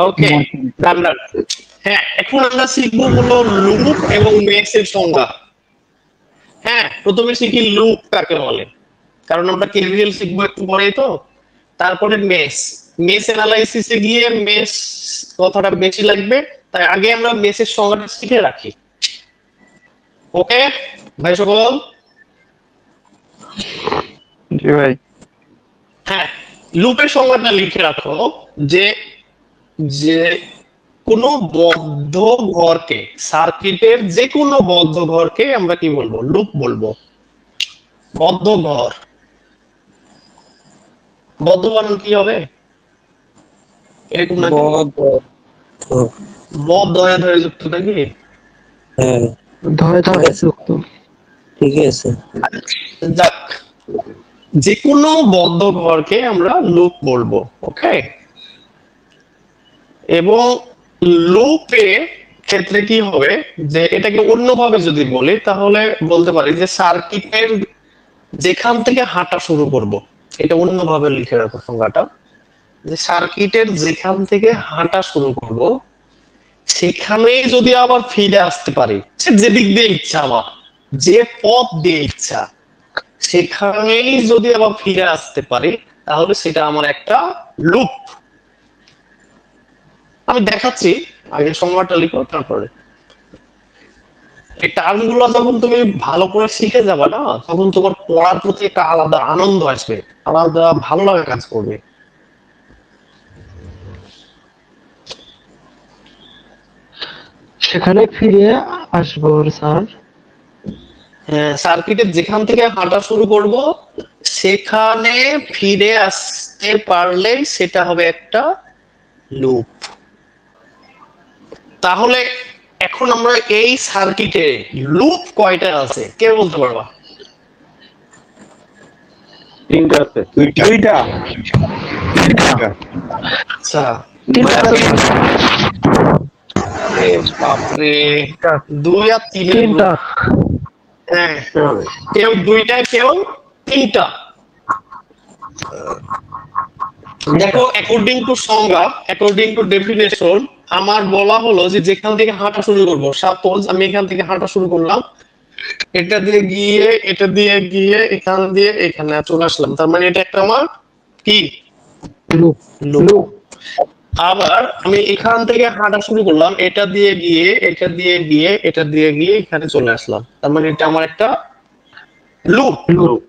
ওকে, ডান। হ্যাঁ, এখন আমরা শিখবো হলো লুপ এবং মেসের সংজ্ঞা। হ্যাঁ, প্রথমে শিখি লুপ কাকে বলে, কারণ আমরা কেভিএল শিখবো একটু পরেই তো। তারপরে মেস অ্যানালাইসিসে গিয়ে মেস কথাটা বেশি লাগবে, তাই আগে আমরা মেসের সংজ্ঞাটা শিখে রাখি। ওকে ভাই সকল? জি ভাই। হ্যাঁ, লুপের সংজ্ঞাটা লিখে রাখো যে যে কোনো বদ্ধ ঘরকে, সার্কিটের যে কোনো বদ্ধ ঘরকে আমরা কি বলবো? লুপ বলবো। বদ্ধ ঘর, বদ্ধ বানান কি হবে এরকম নাকি? বদ দয়া ধরে যুক্ত নাকি? হ্যাঁ ধরে ধরে যুক্ত। ঠিক আছে। যাক, যে কোনো বদ্ধ ঘরকে আমরা লুপ বলবো। ওকে, এবং লুপে ক্ষেত্রে কি হবে যে এটাকে অন্যভাবে যদি বলি তাহলে বলতে পারি যে সার্কিটের যেখান থেকে হাঁটা শুরু করব, এটা অন্যভাবে লিখে রাখো সংজ্ঞাটা, যে সার্কিটের যেখান থেকে হাঁটা শুরু করব সেখানেই যদি আবার ফিরে আসতে পারি, সে যেদিক দিয়ে ইচ্ছা, আমার যে পথ দিয়ে ইচ্ছা সেখানেই যদি আবার ফিরে আসতে পারি, তাহলে সেটা আমার একটা লুপ। আমি দেখাচ্ছি, আগে সংজ্ঞাটা লিখো, তারপরে এই টার্মগুলো যখন তুমি ভালো করে শিখে যাবে না, তখন তোমার পড়ার প্রতি একটা আলাদা আনন্দ আসবে, আলাদা ভালো লাগা কাজ করবে। সেখানে ফিরে আসবো স্যার। হ্যাঁ, সার্কিটের যেখান থেকে হাঁটা শুরু করব সেখানে ফিরে আসতে পারলেই সেটা হবে একটা লুপ। তাহলে এখন আমরা এই সার্কিটে লুপ কয়টা আছে কে বলতে পারবা? তিনটা আছে। দুইটা। আচ্ছা, বাপরে, 2 আর 3 তিনটা। হ্যাঁ, কেউ 2টা কেউ 3টা। দেখো, অ্যাকর্ডিং টু সংজ্ঞা, অ্যাকর্ডিং টু ডেফিনেশন, আমার বলা হলো যে যেখান থেকে হাঁটা শুরু করব, সাপোজ আমি এখান থেকে হাঁটা শুরু করলাম, এটা দিয়ে গিয়ে এটা দিয়ে গিয়ে এখান দিয়ে এখানে চলে আসলাম, তার মানে এটা একটা আমার কি লুপ। লুপ। আবার আমি এখান থেকে হাঁটা শুরু করলাম, এটা দিয়ে গিয়ে এটা দিয়ে গিয়ে এটা দিয়ে গিয়ে এখানে চলে আসলাম, তার মানে এটা আমার একটা লুপ। লুপ।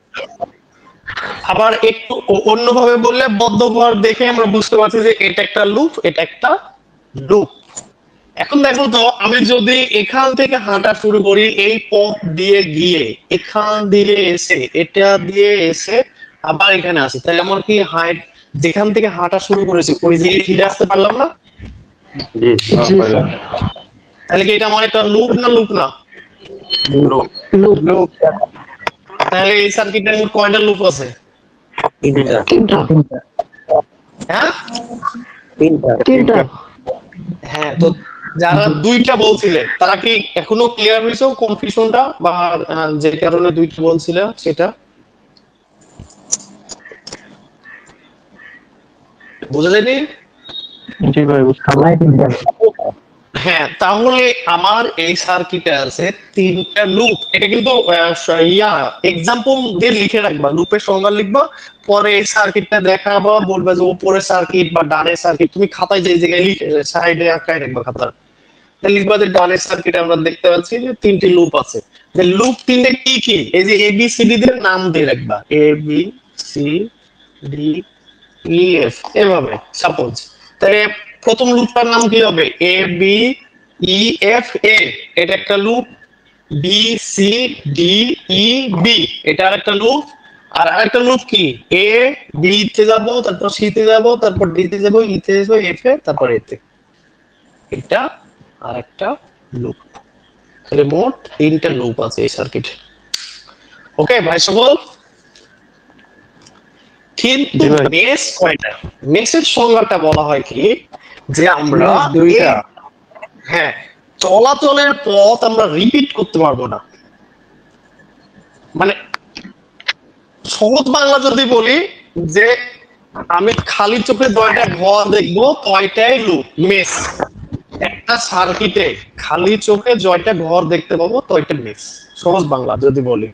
আবার একটু অন্যভাবে বললে, বদ্ধ ঘর দেখে আমরা বুঝতে পারছি যে এটা একটা লুপ, এটা একটা লুপ। এখন দেখো তো, আমি যদি এখান থেকে হাঁটা শুরু করি এই পথ দিয়ে গিয়ে এখান দিয়ে এসে এটা দিয়ে এসে আবার এখানে আসি, তাহলে আমার কি হাইট যেখান থেকে হাঁটা শুরু করেছি ওই দিকে ফিরে আসতে পারলাম না? জি তাহলে কি এটা আমার একটা লুপ না লুপ না? লুপ। তাহলে এই সার্কিটের কয়টা লুপ আছে? তিনটা। হ্যাঁ, তিনটা। হ্যাঁ। তো যারা 2টা বলছিলে তারা কি এখনো ক্লিয়ার হয়েছে কনফিউশনটা, বা যে কারণে 2টা বলছিলে সেটা বোঝা যায়নি? জি ভাই, বুঝতে হ্যাঁ, তাহলে আমার এই সার্কিটে আছে 3টা লুপ। এটা কিন্তু এক্সাম্পল দিয়ে লিখে রাখবা, লুপের সংজ্ঞা লিখবা, পরে এই সার্কিটটা দেখাবো, বলবে যে উপরের সার্কিট বা ডানের সার্কিট, তুমি খাতায় যে জায়গায় লিখে সাইডে আঁকায় রাখবা খাতার, লিখবা যে ডানের সার্কিটে আমরা দেখতে পাচ্ছি যে 3টি লুপ আছে। যে লুপ 3টে কি কি, এই যে এ বি সি ডি দের নাম দিয়ে রাখবা, A B C D E F, এভাবে সাপোজ। তাহলে প্রথম লুপটার নাম কি হবে? A B E F A, এটা একটা loop. B C D E B, এটা আরেকটা লুপ। আর আরেকটা লুপ কি, এ বি তে যাবো, তারপর সি তে যাবো, তারপর ডি তে যাবো, ই তে যাবো, এফ এ, তারপর এ তে, এটা আরেকটা লুপ। তাহলে মোট 3টা লুপ আছে এই সার্কিটে। ওকে ভাই সকল? কিন্তু মেশ কয়টা? মেশের সংজ্ঞাটা বলা হয় কি, যে আমরা দুইটা। হ্যাঁ, চলাচলের পথ আমরা রিপিট করতে পারবো না। মানে সহজ বাংলা যদি বলি, যে আমি খালি চোখে 9টা ঘর দেখবো, 9টাই লুপ মেস। একটা সার্কিটে খালি চোখে 9টা ঘর দেখতে পাবো, 9টা মেস। সহজ বাংলা যদি বলি।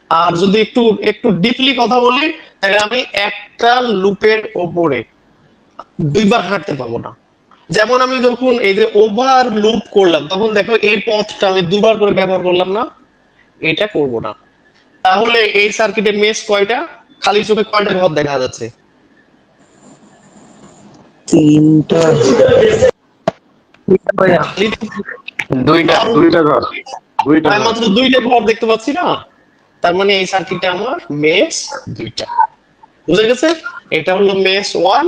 আর যদি একটু একটু ডিপলি কথা বলি, তাহলে আমি একটা লুপের ওপরে 2বার হাঁটতে পাবো না। যেমন আমি যখন এই যে ওভার লুপ করলাম, তখন দেখো এই পথটা আমি 2বার করে ব্যবহার করলাম না, এটা করব না। তাহলে এই সার্কিটে মেস কয়টা, খালি চোখে কয়টা ঘর দেখা যাচ্ছে? 3টা। খালি দুইটা ঘর। দুইটা আমি মাত্র 2টা ঘর দেখতে পাচ্ছি না, তার মানে এই সার্কিটে আমার মেস 2টা। বুঝে গেছে? এটা হলো মেস 1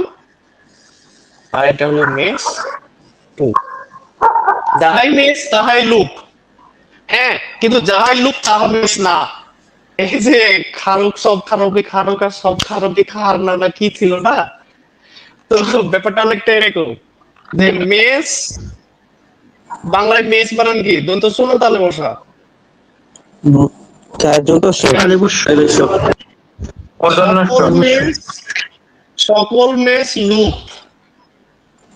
আর এটা হলো মেস 2। যাহাই মেস তাহাই লুপ। হ্যাঁ, কিন্তু যাহাই লুপ তাহা মেস না। এই যে খারক সব খারকে খারক আর সব খারকে খার না কি ছিল না, তো ব্যাপারটা অনেকটা এরকম যে মেস, বাংলায় মেস বানান কি? দন্ত শোনো তাহলে বসা। সকল মেস লুপ।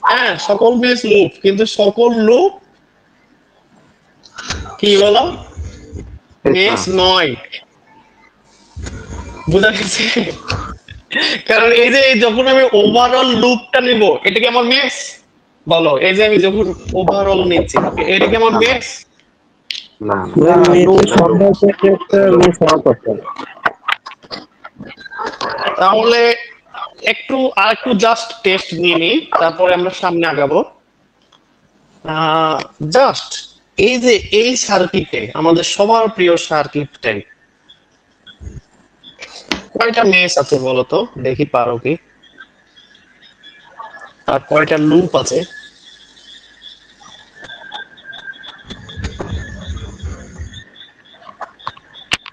হ্যাঁ, সকল মেস লুপ, কিন্তু সকল লুপ কি বলো? মেস নয়। বুঝা গেছে? কারণ এই যে যখন আমি ওভারঅল লুপটা নিব, এটা কি আমার মেস? বলো, এই যে আমি যখন ওভারঅল নিচ্ছি, এটা কি আমার মেস? না তাহলে একটু আর একটু জাস্ট টেস্ট নিয়ে নিই, তারপরে আমরা সামনে আগাবো। জাস্ট এই যে এই সার্কিটে, আমাদের সবার প্রিয় সার্কিটটাই, কয়টা মেস আছে বলতো, দেখি পারো কি? আর কয়টা লুপ আছে?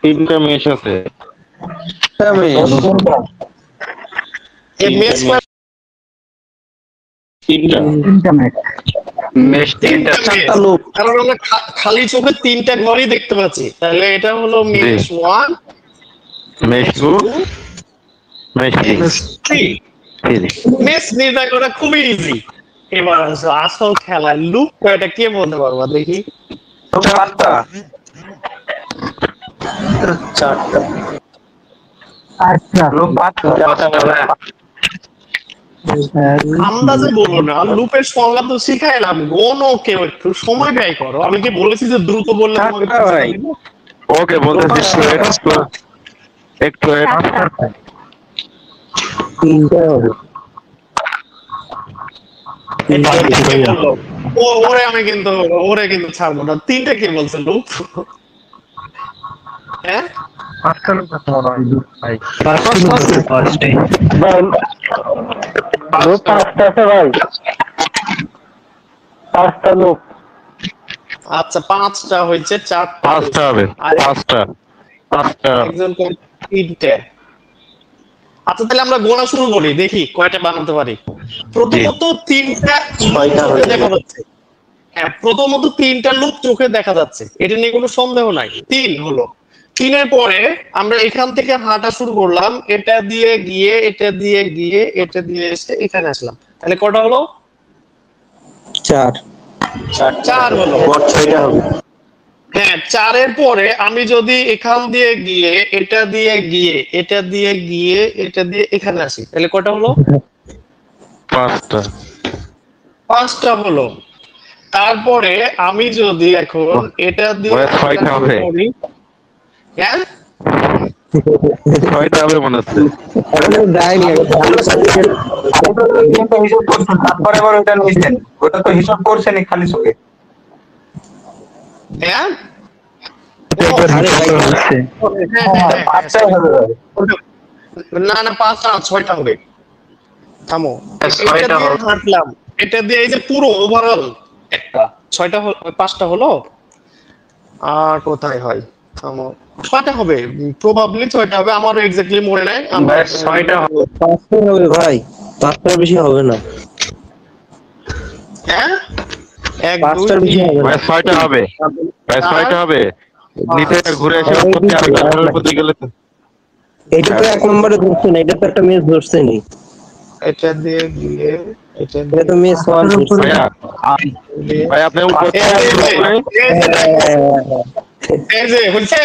তিনটা মেশ আছে। এই মেস তিনটা মেশ, তিনটা চারটা লুপ, কারণ আমরা খালি চোখে 3টা ঘরই দেখতে পাচ্ছি। তাহলে এটা হলো মেস 1, মেশ 2, মেশ 3। মেস নির্ণয় করা খুবই ইজি। এবার আসল খেলা, লুপ কয়টা কে বলতে পারবা দেখি? 4টা। লুপ 5টা। আন্দাজে বলো না, লুপের সংজ্ঞা তো শিখাইলাম, গোনো কেউ একটু সময় ব্যয় করো। আমি কি বলেছি যে দ্রুত বললে তোমাকে ভাই। ওকে, বলতেছি একটু ওরে কিন্তু ছাড়বো না। 3টা কে বলছে লুপ? হ্যাঁ, 5টা লোক আছে মনে হয়। ভাই লোক 5টা আছে ভাই, 5টা লোক। আচ্ছা 5টা হয়েছে, 4টা 5টা হবে। 5টা একজন 3টে। আচ্ছা তাহলে আমরা গোনা শুরু করি, দেখি কয়টা বানাতে পারি। প্রথমত 3টা চোখে দেখা যাচ্ছে। হ্যাঁ, প্রথমত 3টা লুপ চোখে দেখা যাচ্ছে, এটা নিয়ে কোনো সন্দেহ নাই। 3 হলো। 3-এর পরে আমরা এখান থেকে হাঁটা শুরু করলাম, এটা দিয়ে গিয়ে এটা দিয়ে গিয়ে এটা দিয়ে এসে এখানে আসলাম। তাহলে কটা হলো? 4 হলো। 6টা হবে। হ্যাঁ, 4-এর পরে আমি যদি এখান দিয়ে গিয়ে এটা দিয়ে গিয়ে এটা দিয়ে গিয়ে এটা দিয়ে এখানে আসি, তাহলে কটা হলো? 5টা হলো। তারপরে আমি যদি এখন এটা দিয়ে 6টা হবে। হ্যাঁ, 6টা হবে মনে হচ্ছে। তারপরে আবার ওটা নিয়েছেন, ওটা তো হিসাব করছেনই খালি চোখে। হ্যাঁ, না না 5টা 6টা হবে। থামো, এটা দিয়ে হাঁটলাম, এটা দিয়ে এই যে পুরো ওভারঅল একটা 6টা 5টা হলো। আর কোথায় হয়? থামো, 6টা হবে, প্রবাবলি 6টা হবে, আমারও এক্স্যাক্টলি মনে নাই। আমরা 6টা হবে। 5টা হবে ভাই, 5টার বেশি হবে না। হ্যাঁ, 1 5টার 2 বেশি হবে না। 6টা হবে। 6টা হবে। নিচে ঘুরে এসে উপর দিকে গেলে তো এটা তো 1 নম্বরে ধরছেন, এটা তো একটা মেস ধরছেনই। এটা দিয়ে গিয়ে এটা এটা তো মিস ওয়ান ভাইয়া ভাই আপনি উপর এই যে হচ্ছে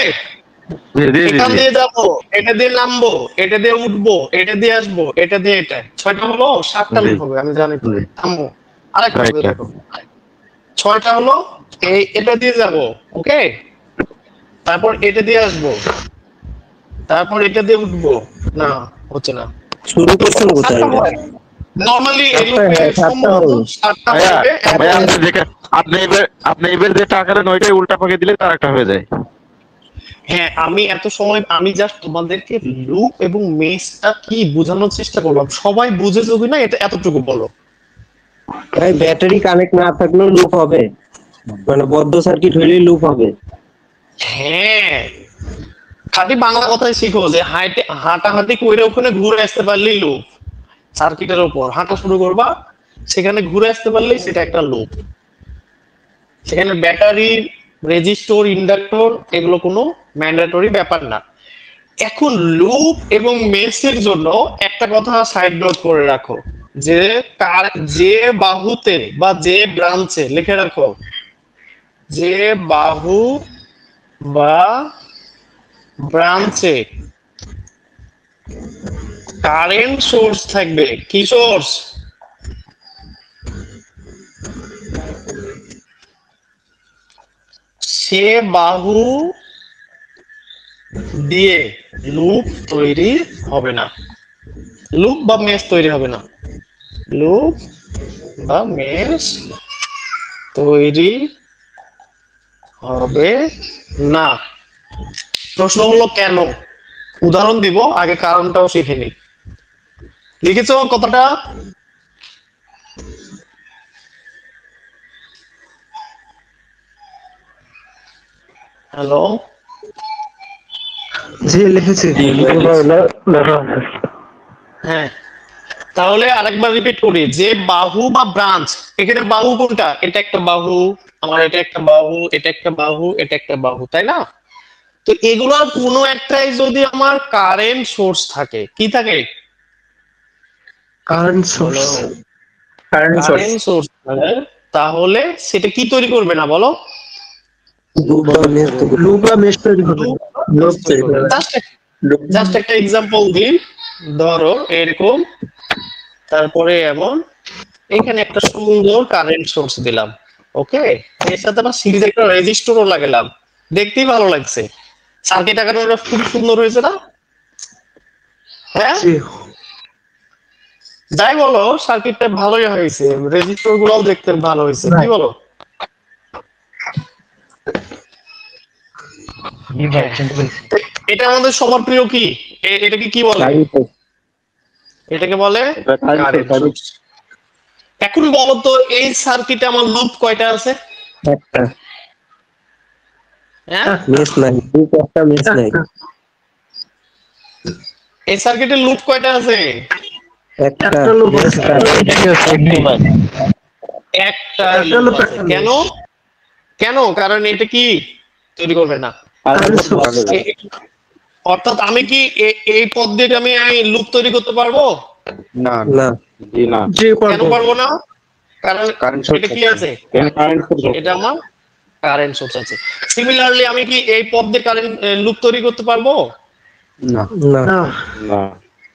জি জি এখান জি দিয়ে যাবো, এটা দিয়ে নামবো, এটা দিয়ে উঠবো, এটা দিয়ে আসবো, এটা দিয়ে এটা 6টা হলো, 7টা জি। লুপ হবে আমি জানি তো। জি। থামো, আরেকটা Right, হবে yeah. দেখো। 6টা হলো, এটা দিয়ে যাবো, ওকে, তারপর এটা দিয়ে আসবো, তারপর এটা দিয়ে উঠবো, না হচ্ছে না। শুরু করছেন কোথায় এটা? নরমালি এই সাতটা, লুপে হ্যাঁ, সাতটা সম্ভবত হবে। 7টা ভাইয়া হবে। ভাইয়া আপনি এবার যেটা আকারে 9টাই উল্টা পাকে দিলে তার একটা হয়ে যায়। হ্যাঁ, আমি এত সময় আমি জাস্ট তোমাদেরকে লুপ এবং মেসটা কি বোঝানোর চেষ্টা করলাম, সবাই বুঝে যদি না এটা এতটুকু বলো। ভাই ব্যাটারি কানেক্ট না থাকলেও লুপ হবে, মানে বদ্ধ সার্কিট হইলেই লুপ হবে। হ্যাঁ, খালি বাংলা কথাই শিখো যে হাঁটাহাঁটি করে ওখানে ঘুরে আসতে পারলেই লুপ। সার্কিটের উপর হাঁটা শুরু করবা, সেখানে ঘুরে আসতে পারলেই সেটা একটা লুপ। সেখানে ব্যাটারি, রেজিস্টর, ইন্ডাক্টর এগুলো কোনো ম্যান্ডেটরি ব্যাপার না। এখন লুপ এবং মেসের জন্য একটা কথা সাইড নোট করে রাখো, যে যে বাহুতে বা যে ব্রাঞ্চে লিখে রাখো, যে বাহু বা ব্রাঞ্চে কারেন্ট সোর্স থাকবে। কি সোর্স? সে বাহু দিয়ে লুপ তৈরি হবে না, লুপ বা মেশ তৈরি হবে না, লুপ বা মেশ তৈরি হবে না। প্রশ্ন হলো কেন? উদাহরণ দিব, আগে কারণটাও শিখে নি। লিখেছো কথাটা? হ্যালো, জি লিখেছি। হ্যাঁ, তাহলে আরেকবার রিপিট করি, যে বাহু বা ব্রাঞ্চ, এখানে বাহু কোনটা? এটা একটা বাহু, আমার এটা একটা বাহু, এটা একটা বাহু, এটা একটা বাহু, তাই না? তো এগুলোর কোনো একটাই যদি আমার কারেন্ট সোর্স থাকে, কি থাকে? Current source. কারেন্ট সোর্স থাকে, তাহলে সেটা কি তৈরি করবে না বলো? লুপ বা মেশ তৈরি লুপ বা মেশ তৈরি করবে। লুপ তৈরি করবে। জাস্ট একটা এক্সাম্পল দিই, ধরো এরকম, তারপরে এমন, এখানে একটা সুন্দর কারেন্ট সোর্স দিলাম, ওকে, এর সাথে আবার সিরিজ একটা রেজিস্টরও লাগালাম, দেখতেই ভালো লাগছে। সার্কিট আকারে খুব সুন্দর হয়েছে না? হ্যাঁ, জি। যাই বলো, সার্কিটটা ভালোই হয়েছে, রেজিস্টর গুলোও দেখতে ভালো হয়েছে, কি বলো? এটা আমাদের সবার প্রিয় কি, এটাকে কি বলে? এটাকে বলে কারেন্ট সোর্স। এখন বলো তো, এই সার্কিটে আমার লুপ কয়টা আছে? একটা হ্যাঁ, মেশ নাই, লুপ একটা মেশ নাই। এই সার্কিটে লুপ কয়টা আছে? একটা লুপ মেশ আছে। একটা একটা লুপ লুপ, আছে। একটা কেন? কেন? কারণ এটা কি তৈরি করবে না। Current source. অর্থাৎ আমি কি এই পথ দিয়ে আমি লুপ তৈরি করতে পারবো? না না, জি না জি কেন পারবো না? কারণ কারেন্ট এটা কি আছে? কারেন্ট এটা আমার কারেন্ট সোর্স আছে। সিমিলারলি আমি কি এই পথ দিয়ে কারেন্ট লুপ তৈরি করতে পারবো? না না, না, না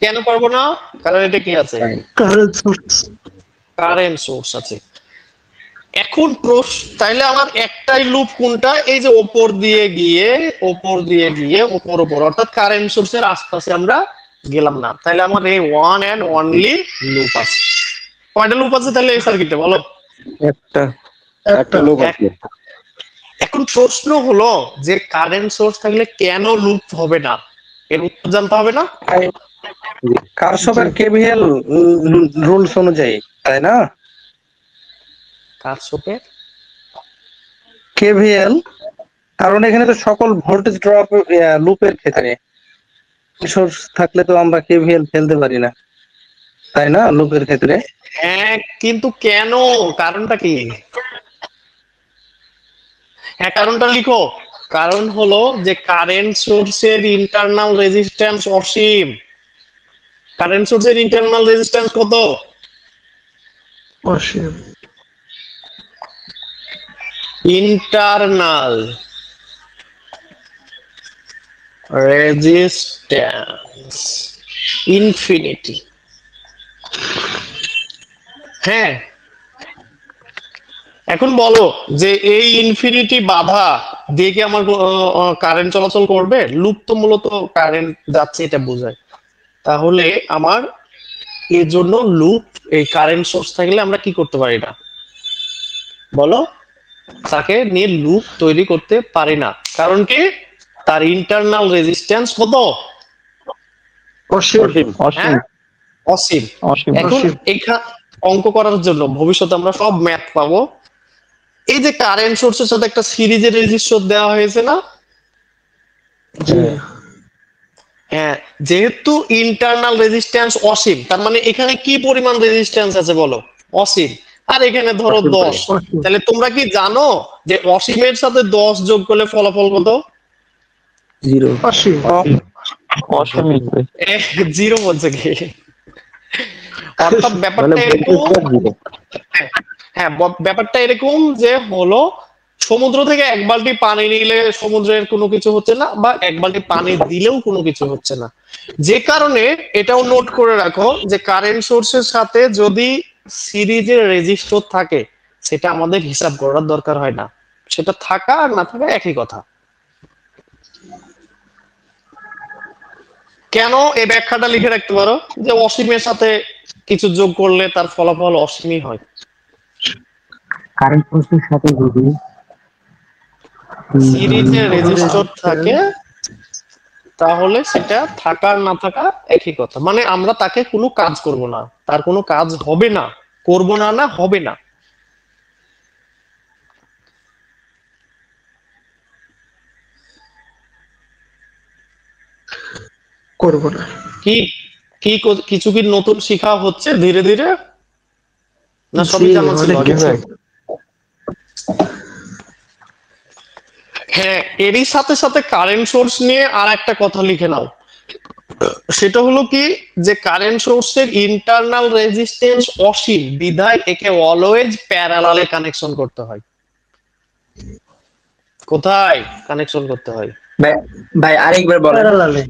কেন পারবো না? কারণ এটা কি আছে? Current source. কারেন্ট সোর্স আছে। এখন তাইলে আমার একটাই লুপ কোনটা? এই যে ওপর দিয়ে গিয়ে ওপর অর্থাৎ কারেন্ট সোর্সের আশপাশে আমরা গেলাম না, তাইলে আমার এই ওয়ান এন্ড অনলি লুপ আছে। কয়টা লুপ আছে তাহলে এই সার্কিটে বলো? একটা একটা লোক আছে এখন প্রশ্ন হলো যে কারেন্ট সোর্স থাকলে কেন লুপ হবে না, এর উত্তর জানতে হবে না? কারশফের কেভিএল রুলস অনুযায়ী, তাই না? কারশফের কেভিএল, কারণ এখানে তো সকল ভোল্টেজ ড্রপ লুপের ক্ষেত্রে সোর্স থাকলে তো আমরা কেভিএল ফেলতে পারি না, তাই না? লুপের ক্ষেত্রে। হ্যাঁ, কিন্তু কেন? কারণটা কি? হ্যাঁ, কারণটা লিখো। কারণ হলো যে কারেন্ট সোর্সের ইন্টারনাল রেজিস্ট্যান্স অসীম। কারেন্ট সোর্সের ইন্টারনাল রেজিস্ট্যান্স কত? অসীম। Internal resistance infinity. হ্যাঁ, এখন বলো যে এই ইনফিনিটি বাধা দিয়ে কি আমার কারেন্ট চলাচল করবে? লুপ তো মূলত কারেন্ট যাচ্ছে এটা বোঝায়। তাহলে আমার এর জন্য লুপ, এই কারেন্ট সোর্স থাকলে আমরা কি করতে পারি না? বলো, তাকে নিয়ে লুপ তৈরি করতে পারি না। কারণ কি? তার ইন্টারনাল রেজিস্ট্যান্স কত? অসীম। হ্যাঁ, অসীম। অসীম। এখন এখানে অঙ্ক করার জন্য ভবিষ্যতে আমরা সব ম্যাথ পাবো। এই যে কারেন্ট সোর্সের সাথে একটা সিরিজের রেজিস্টর দেওয়া হয়েছে না? জি। হ্যাঁ, যেহেতু ইন্টারনাল রেজিস্ট্যান্স অসীম, তার মানে এখানে কি পরিমাণ রেজিস্ট্যান্স আছে বলো? অসীম। আর এখানে ধরো 10। অসীম। তাহলে তোমরা কি জানো যে অসীমের সাথে 10 যোগ করলে ফলাফল কত? 0। অসীম। অসীম। জিরো বলছে কি? অর্থাৎ মানে ব্যাপারটা এরকম, হ্যাঁ ব্যাপারটা এরকম যে হলো সমুদ্র থেকে এক বালতি পানি নিলে সমুদ্রের কোনো কিছু হচ্ছে না, বা এক বালতি পানি দিলেও কোনো কিছু হচ্ছে না। যে কারণে এটাও নোট করে রাখো যে কারেন্ট সোর্সের সাথে যদি সিরিজের রেজিস্টর থাকে সেটা আমাদের হিসাব করার দরকার হয় না, সেটা থাকা আর না থাকা একই কথা। কেন এই ব্যাখ্যাটা লিখে রাখতে পারো যে অসীমের সাথে কিছু যোগ করলে তার ফলাফল অসীমই হয়। কারেন্ট সোর্সের সাথে যদি সিরিজের রেজিস্টর থাকে তাহলে সেটা থাকা আর না থাকা একই কথা। মানে আমরা তাকে কোনো কাজ করব না, তার কোনো কাজ হবে না, করব না, না হবে না। করব না। কি কি কিছু কি নতুন শেখা হচ্ছে ধীরে ধীরে, না সবই জি, জানা ছিল অনেক আগে? কিছু। হ্যাঁ, এরই সাথে সাথে কারেন্ট সোর্স নিয়ে আর একটা কথা লিখে নাও। সেটা হলো কি যে কারেন্ট সোর্সের ইন্টারনাল রেজিস্ট্যান্স অসীম বিধায় একে অলওয়েজ প্যারালালে কানেকশন করতে হয়। কোথায় কানেকশন করতে হয়? ভাই আরেকবার বলেন। প্যারালালে।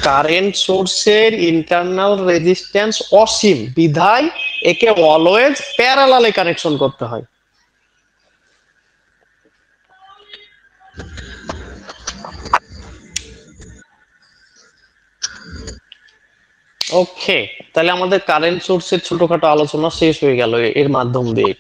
কারেন্ট সোর্সের ইন্টারনাল রেজিস্ট্যান্স অসীম বিধায় একে অলওয়েজ প্যারালালে কানেকশন করতে হয়। ওকে, তাহলে আমাদের কারেন্ট সোর্সের ছোটখাটো আলোচনা শেষ হয়ে গেল এর মাধ্যম দিয়ে।